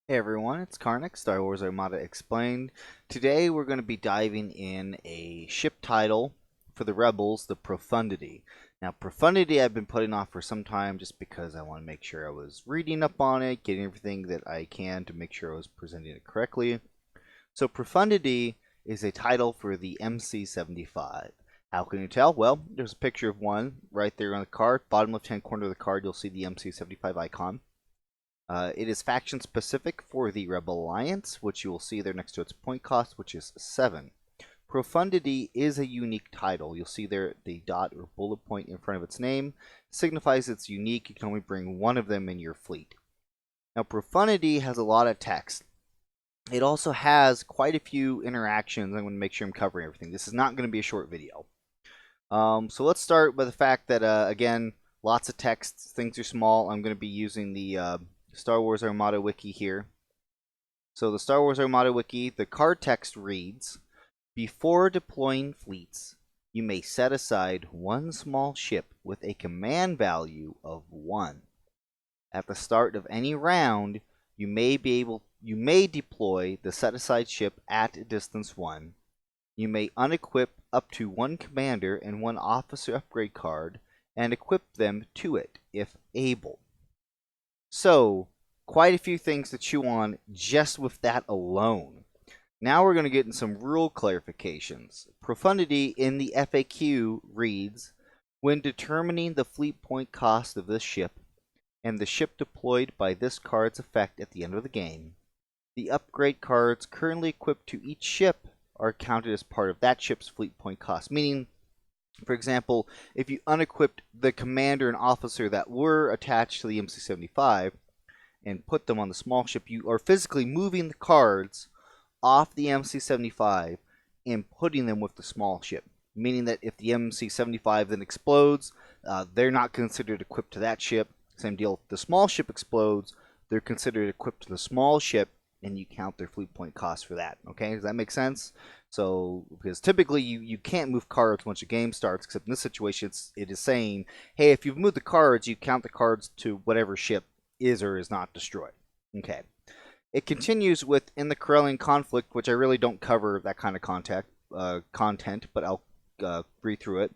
Hey everyone, it's Karnak, Star Wars Armada Explained. Today we're going to be diving in a ship title for the Rebels, the Profundity. Now, Profundity I've been putting off for some time just because I want to make sure I was reading up on it, getting everything that I can to make sure I was presenting it correctly. So, Profundity is a title for the MC-75. How can you tell? Well, there's a picture of one right there on the card. Bottom left-hand corner of the card, you'll see the MC-75 icon. It is faction specific for the Rebel Alliance, which you will see there next to its point cost, which is 7. Profundity is a unique title. You'll see there the dot or bullet point in front of its name signifies it's unique. You can only bring one of them in your fleet. Now, Profundity has a lot of text. It also has quite a few interactions. I'm going to make sure I'm covering everything. This is not going to be a short video. So let's start with the fact that, again, lots of text. Things are small. I'm going to be using the Star Wars Armada wiki here. So the Star Wars Armada wiki, the card text reads, before deploying fleets, you may set aside one small ship with a command value of 1. At the start of any round, you may deploy the set aside ship at distance 1. You may unequip up to 1 commander and 1 officer upgrade card and equip them to it if able. So, quite a few things to chew on just with that alone. Now we're going to get in some rule clarifications. Profundity in the FAQ reads, when determining the fleet point cost of this ship and the ship deployed by this card's effect at the end of the game, the upgrade cards currently equipped to each ship are counted as part of that ship's fleet point cost. Meaning, for example, if you unequipped the commander and officer that were attached to the MC-75 and put them on the small ship, you are physically moving the cards off the MC-75 and putting them with the small ship. Meaning that if the MC-75 then explodes, they're not considered equipped to that ship. Same deal, if the small ship explodes, they're considered equipped to the small ship, and you count their fleet point cost for that. Okay, does that make sense? So, because typically you can't move cards once a game starts, except in this situation it is saying, hey, if you've moved the cards, you count the cards to whatever ship is or is not destroyed. Okay. It continues with in the Corellian conflict, which I really don't cover that kind of content, but I'll read through it.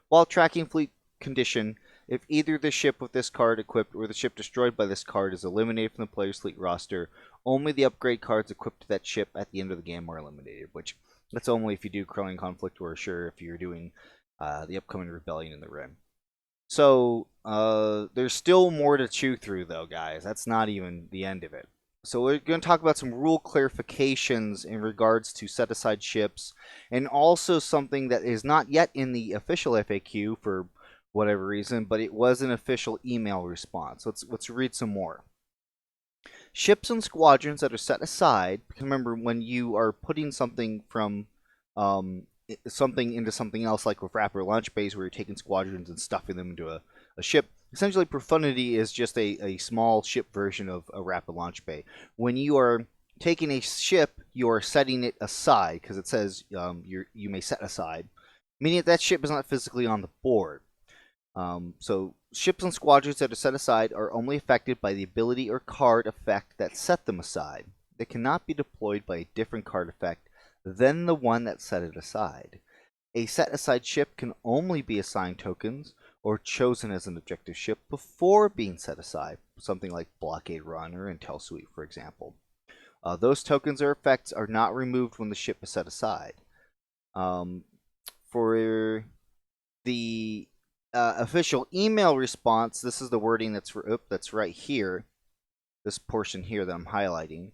While tracking fleet condition, if either the ship with this card equipped or the ship destroyed by this card is eliminated from the player's fleet roster, only the upgrade cards equipped to that ship at the end of the game are eliminated, which that's only if you do Corellian conflict or sure if you're doing the upcoming rebellion in the Rim. So there's still more to chew through though, guys. That's not even the end of it. So we're going to talk about some rule clarifications in regards to set-aside ships, and also something that is not yet in the official FAQ for whatever reason, but it was an official email response. Let's read some more. Ships and squadrons that are set aside, because remember when you are putting something from something into something else, like with Rapid Launch Bays, where you're taking squadrons and stuffing them into a ship. Essentially, Profundity is just a small ship version of a Rapid Launch Bay. When you are taking a ship, you are setting it aside, because it says you may set aside, meaning that that ship is not physically on the board. So ships and squadrons that are set aside are only affected by the ability or card effect that set them aside. They cannot be deployed by a different card effect than the one that set it aside. A set-aside ship can only be assigned tokens or chosen as an objective ship before being set aside, something like Blockade Run or Intel Suite, for example. Those tokens or effects are not removed when the ship is set aside. For the official email response, this is the wording that's right here, this portion here that I'm highlighting.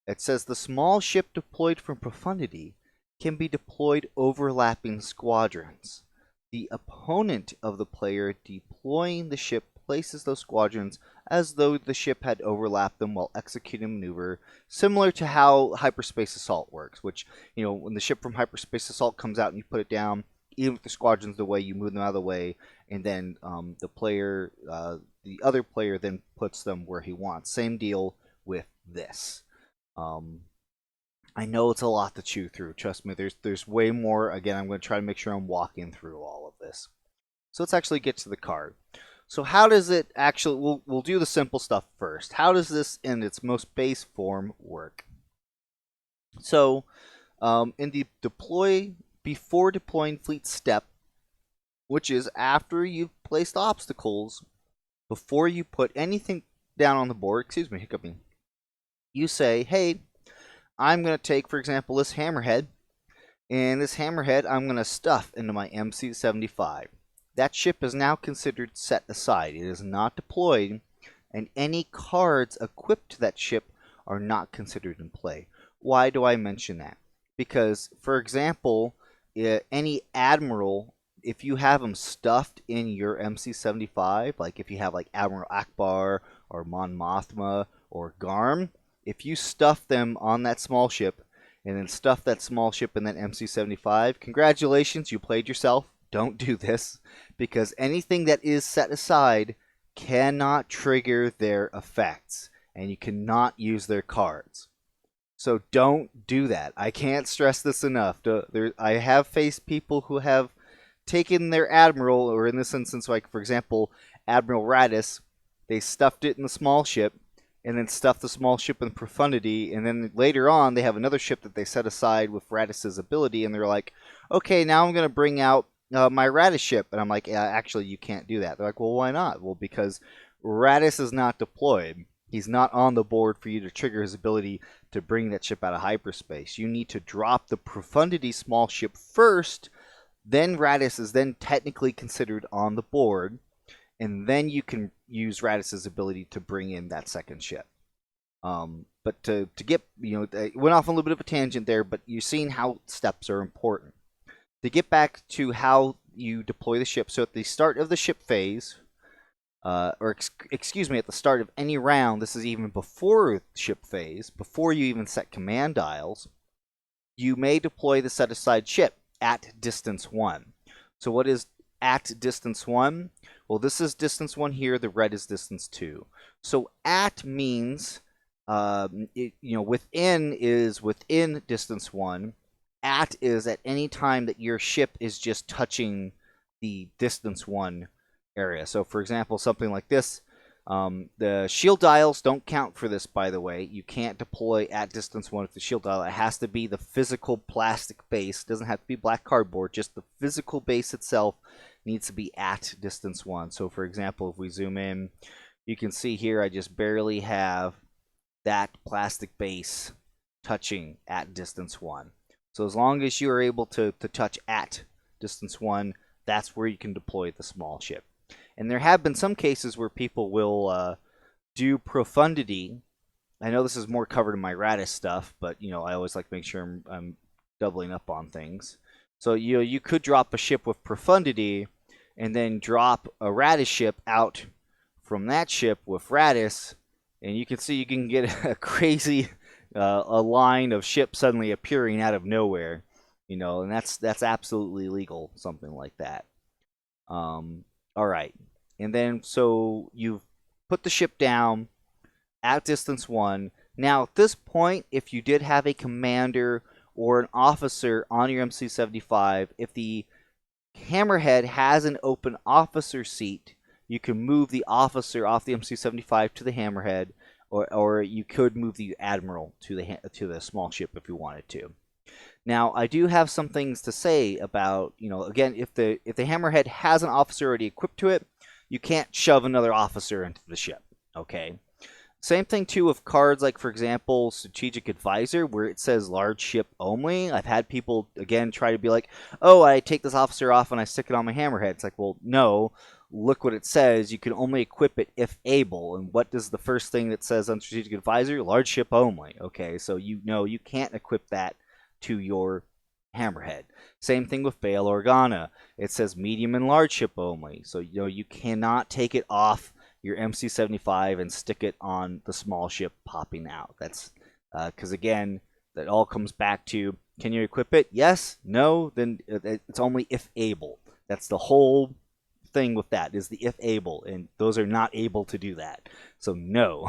It says the small ship deployed from Profundity can be deployed overlapping squadrons. The opponent of the player deploying the ship places those squadrons as though the ship had overlapped them while executing a maneuver, similar to how Hyperspace Assault works, which, you know, when the ship from Hyperspace Assault comes out and you put it down, even if the squadron's the way, you move them out of the way, and then the other player then puts them where he wants. Same deal with this. I know it's a lot to chew through. Trust me, there's way more. Again, I'm going to try to make sure I'm walking through all of this. So let's actually get to the card. So how does it actually, we'll do the simple stuff first. How does this in its most base form work? So in the before deploying fleet step, which is after you've placed obstacles, before you put anything down on the board, excuse me, hiccuping, you say, hey, I'm going to take, for example, this hammerhead, and this hammerhead I'm going to stuff into my MC-75. That ship is now considered set aside. It is not deployed, and any cards equipped to that ship are not considered in play. Why do I mention that? Because, for example, any admiral, if you have them stuffed in your MC-75, like if you have like Admiral Akbar or Mon Mothma or Garm, if you stuff them on that small ship and then stuff that small ship in that MC-75, congratulations, you played yourself. Don't do this, because anything that is set aside cannot trigger their effects, and you cannot use their cards. So don't do that. I can't stress this enough. I have faced people who have taken their admiral, or in this instance, like for example, Admiral Radis, they stuffed it in the small ship, and then stuffed the small ship in Profundity, and then later on they have another ship that they set aside with Radis's ability, and they're like, okay, now I'm going to bring out my Radis ship. And I'm like, yeah, actually, you can't do that. They're like, well, why not? Well, because Radis is not deployed. He's not on the board for you to trigger his ability to bring that ship out of hyperspace. You need to drop the Profundity small ship first, then Radis is then technically considered on the board, and then you can use Radis's ability to bring in that second ship. But to get, it went off on a little bit of a tangent there, but you're seeing how steps are important. To get back to how you deploy the ship, so at the start of the ship phase, excuse me, at the start of any round, this is even before ship phase, before you even set command dials, you may deploy the set-aside ship at distance 1. So what is at distance 1? Well, this is distance 1 here, the red is distance 2. So at means, within is within distance 1. At is at any time that your ship is just touching the distance 1 area. So for example, something like this, the shield dials don't count for this, by the way. You can't deploy at distance 1 with the shield dial. It has to be the physical plastic base. It doesn't have to be black cardboard. Just the physical base itself needs to be at distance 1. So for example, if we zoom in, you can see here I just barely have that plastic base touching at distance 1. So as long as you are able to touch at distance 1, that's where you can deploy the small ship. And there have been some cases where people will do Profundity. I know this is more covered in my Radis stuff, but I always like to make sure I'm doubling up on things. So you could drop a ship with Profundity, and then drop a Radis ship out from that ship with Radis, and you can see you can get a crazy a line of ships suddenly appearing out of nowhere, and that's absolutely legal, something like that. All right, and then so you've put the ship down at distance 1. Now at this point, if you did have a commander or an officer on your MC-75, if the hammerhead has an open officer seat, you can move the officer off the MC-75 to the hammerhead, or you could move the admiral to the small ship if you wanted to. Now, I do have some things to say about, again, if the hammerhead has an officer already equipped to it, you can't shove another officer into the ship, okay? Same thing, too, with cards like, for example, Strategic Advisor, where it says large ship only. I've had people, again, try to be like, oh, I take this officer off and I stick it on my hammerhead. It's like, well, no. Look what it says. You can only equip it if able. And what does the first thing that says on Strategic Advisor? Large ship only. Okay, so you can't equip that to your hammerhead. Same thing with Bail Organa. It says medium and large ship only. So you cannot take it off your MC-75 and stick it on the small ship popping out. That's because again, that all comes back to, can you equip it? Yes, no, then it's only if able. That's the whole thing with that, is the if able, and those are not able to do that. So no.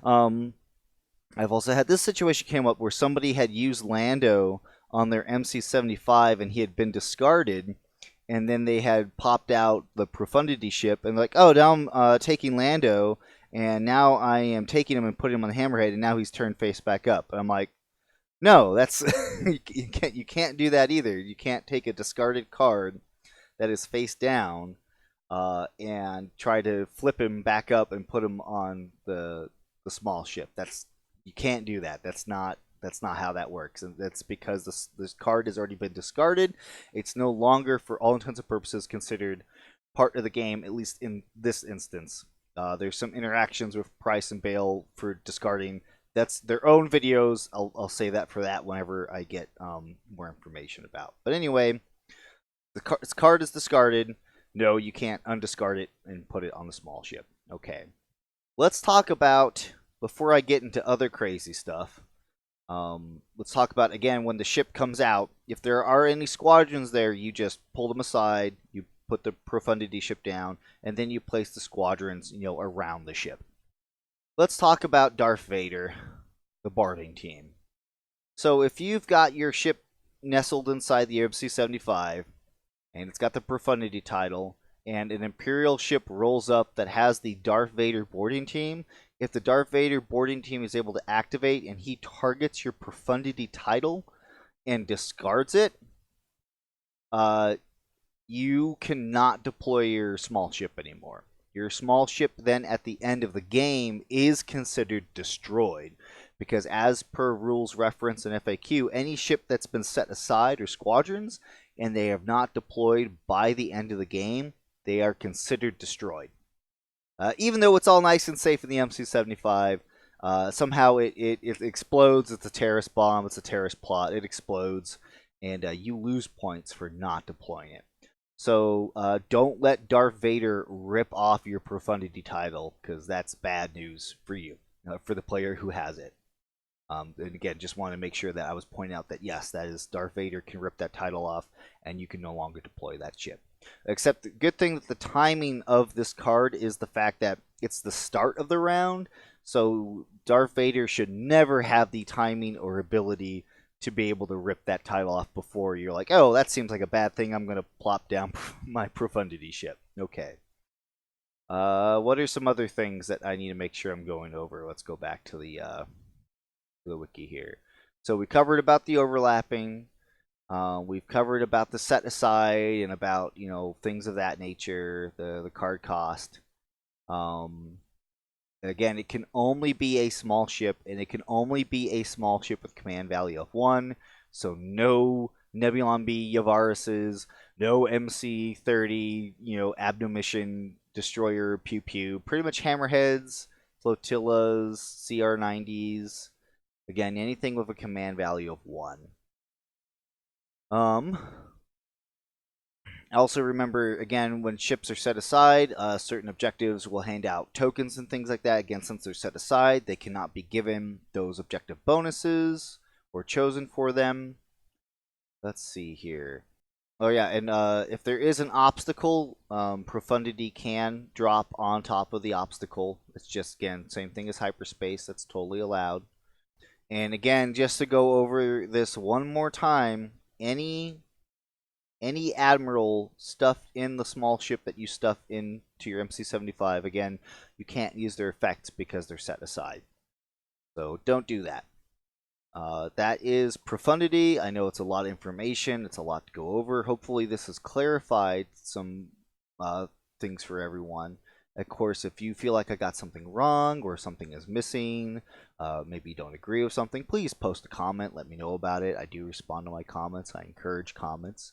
I've also had this situation came up where somebody had used Lando on their MC-75 and he had been discarded, and then they had popped out the Profundity ship, and like, oh, now I'm taking Lando, and now I am taking him and putting him on the Hammerhead, and now he's turned face back up. And I'm like, no, that's you can't do that either. You can't take a discarded card that is face down and try to flip him back up and put him on the small ship. You can't do that. That's not how that works, and that's because this card has already been discarded. It's no longer, for all intents and purposes, considered part of the game, at least in this instance. There's some interactions with Price and Bale for discarding. That's their own videos. I'll say that for that whenever I get more information about. But anyway, this card is discarded. No, you can't undiscard it and put it on the small ship. Okay. Let's talk about, before I get into other crazy stuff, let's talk about, again, when the ship comes out, if there are any squadrons there, you just pull them aside, you put the Profundity ship down, and then you place the squadrons, around the ship. Let's talk about Darth Vader, the boarding team. So if you've got your ship nestled inside the MC-75, and it's got the Profundity title, and an Imperial ship rolls up that has the Darth Vader boarding team, if the Darth Vader boarding team is able to activate and he targets your Profundity title and discards it, you cannot deploy your small ship anymore. Your small ship then at the end of the game is considered destroyed, because as per rules reference in FAQ, any ship that's been set aside, or squadrons, and they have not deployed by the end of the game, they are considered destroyed. Even though it's all nice and safe in the MC-75, somehow it explodes. It's a terrorist bomb. It's a terrorist plot. It explodes, and you lose points for not deploying it. So don't let Darth Vader rip off your Profundity title, because that's bad news for you, for the player who has it. And again, just want to make sure that I was pointing out that yes, that is, Darth Vader can rip that title off, and you can no longer deploy that ship. Except the good thing that the timing of this card is the fact that it's the start of the round, so Darth Vader should never have the timing or ability to be able to rip that title off before you're like, oh, that seems like a bad thing, I'm going to plop down my Profundity ship. Okay. What are some other things that I need to make sure I'm going over? Let's go back to the wiki here. So we covered about the overlapping. We've covered about the set aside and about, things of that nature, the card cost. Again, it can only be a small ship, and it can only be a small ship with command value of 1. So no Nebulon B Yavaris's, no MC-30, Abdomission Destroyer Pew Pew. Pretty much Hammerheads, Flotillas, CR-90s. Again, anything with a command value of 1. Also remember, again, when ships are set aside, certain objectives will hand out tokens and things like that. Again, since they're set aside, they cannot be given those objective bonuses or chosen for them. Let's see here. Oh yeah, and if there is an obstacle, Profundity can drop on top of the obstacle. It's just, again, same thing as hyperspace. That's totally allowed. And again, just to go over this one more time, any admiral stuffed in the small ship that you stuff into your MC-75, again, you can't use their effects because they're set aside. So don't do that. That is Profundity. I know it's a lot of information. It's a lot to go over. Hopefully this has clarified some things for everyone. Of course, if you feel like I got something wrong or something is missing, maybe you don't agree with something, please post a comment. Let me know about it. I do respond to my comments. I encourage comments.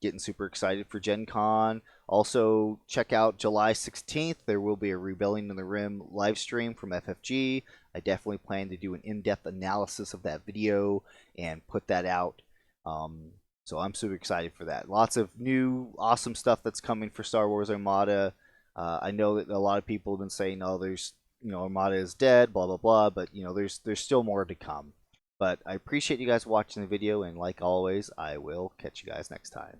Getting super excited for Gen Con. Also, check out July 16th. There will be a Rebellion in the Rim live stream from FFG. I definitely plan to do an in-depth analysis of that video and put that out. So I'm super excited for that. Lots of new, awesome stuff that's coming for Star Wars Armada. I know that a lot of people have been saying, "Oh, there's, Armada is dead," blah blah blah. But there's still more to come. But I appreciate you guys watching the video, and like always, I will catch you guys next time.